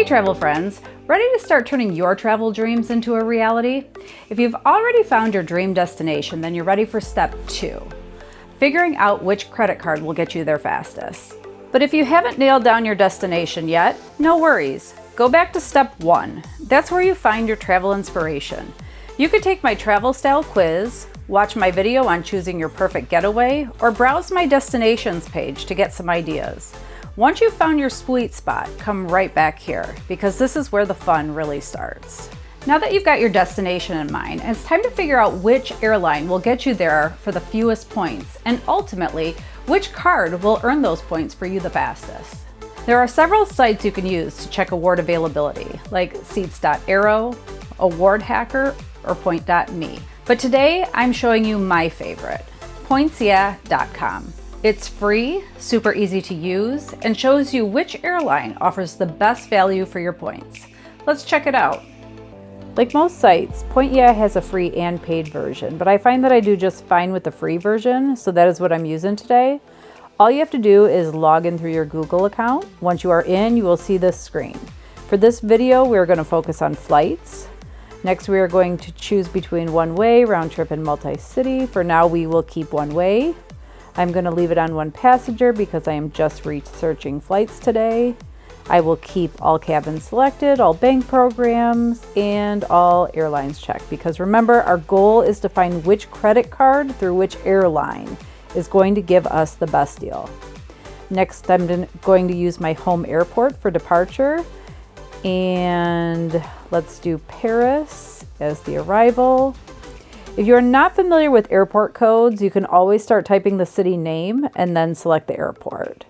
travel friends, ready to start turning your travel dreams into a reality? If you've already found your dream destination, then you're ready for step 2, figuring out which credit card will get you there fastest. But if you haven't nailed down your destination yet, no worries. Go back to step 1. That's where you find your travel inspiration. You could take my travel style quiz, watch my video on choosing your perfect getaway, or browse my destinations page to get some ideas. Once you've found your sweet spot, come right back here, because this is where the fun really starts. Now that you've got your destination in mind, it's time to figure out which airline will get you there for the fewest points, and ultimately, which card will earn those points for you the fastest. There are several sites you can use to check award availability, like seats.aero, Award Hacker, or point.me. But today, I'm showing you my favorite, PointsYeah.com. It's free, super easy to use, and shows you which airline offers the best value for your points. Let's check it out. Like most sites, PointsYeah has a free and paid version, but I find that I do just fine with the free version, so that is what I'm using today. All you have to do is log in through your Google account. Once you are in, you will see this screen. For this video, we're going to focus on flights. Next, we are going to choose between one-way, round trip, and multi-city. For now, we will keep one-way. I'm going to leave it on one passenger because I am just researching flights today. I will keep all cabins selected, all bank programs, and all airlines checked, because remember, our goal is to find which credit card through which airline is going to give us the best deal. Next, I'm going to use my home airport for departure, and let's do Paris as the arrival. If you're not familiar with airport codes, you can always start typing the city name and then select the airport.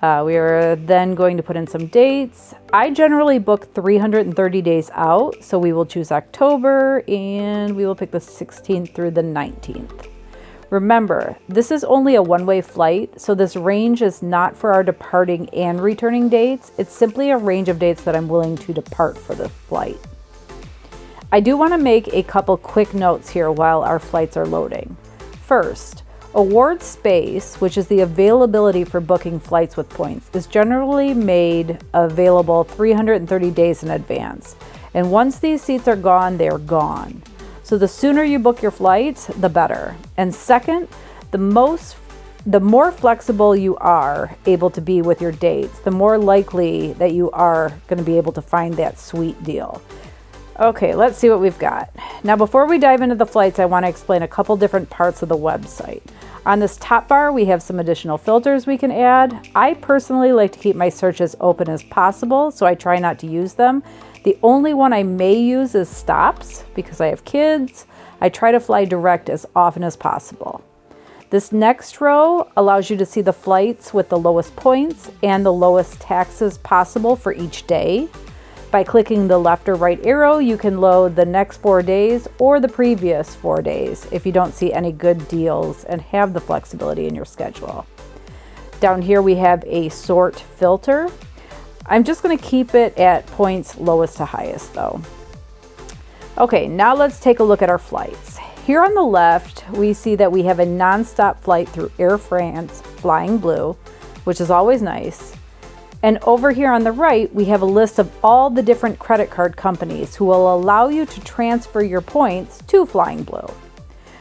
We are then going to put in some dates. I generally book 330 days out, so we will choose October, and we will pick the 16th through the 19th. Remember, this is only a one-way flight, so this range is not for our departing and returning dates. It's simply a range of dates that I'm willing to depart for the flight. I do want to make a couple quick notes here while our flights are loading. First, award space, which is the availability for booking flights with points, is generally made available 330 days in advance. And once these seats are gone, they are gone. So the sooner you book your flights, the better. And second, the more flexible you are able to be with your dates, the more likely that you are going to be able to find that sweet deal. Okay, let's see what we've got. Now, before we dive into the flights, I want to explain a couple different parts of the website. On this top bar, we have some additional filters we can add. I personally like to keep my searches open as possible, so I try not to use them. The only one I may use is stops, because I have kids. I try to fly direct as often as possible. This next row allows you to see the flights with the lowest points and the lowest taxes possible for each day. By clicking the left or right arrow, you can load the next 4 days or the previous 4 days if you don't see any good deals and have the flexibility in your schedule. Down here we have a sort filter. I'm just going to keep it at points lowest to highest though. Okay, now let's take a look at our flights. Here on the left, we see that we have a non-stop flight through Air France Flying Blue, which is always nice. And over here on the right, we have a list of all the different credit card companies who will allow you to transfer your points to Flying Blue.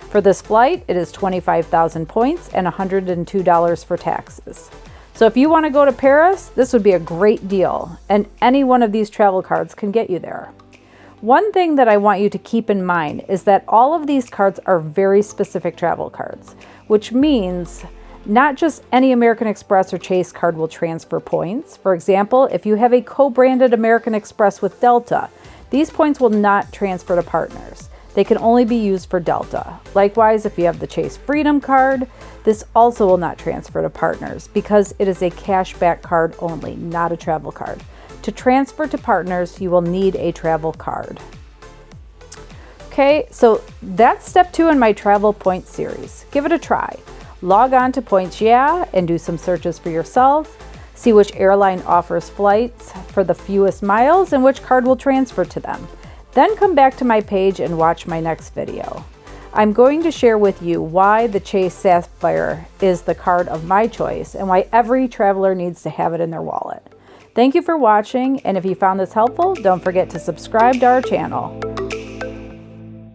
For this flight, it is 25,000 points and $102 for taxes. So if you want to go to Paris, this would be a great deal, and any one of these travel cards can get you there. One thing that I want you to keep in mind is that all of these cards are very specific travel cards, which means not just any American Express or Chase card will transfer points. For example, if you have a co-branded American Express with Delta, these points will not transfer to partners. They can only be used for Delta. Likewise, if you have the Chase Freedom card, this also will not transfer to partners because it is a cashback card only, not a travel card. To transfer to partners, you will need a travel card. Okay, so that's step 2 in my travel points series. Give it a try. Log on to PointsYeah and do some searches for yourself. See which airline offers flights for the fewest miles and which card will transfer to them. Then come back to my page and watch my next video. I'm going to share with you why the Chase Sapphire is the card of my choice and why every traveler needs to have it in their wallet. Thank you for watching, and if you found this helpful, don't forget to subscribe to our channel.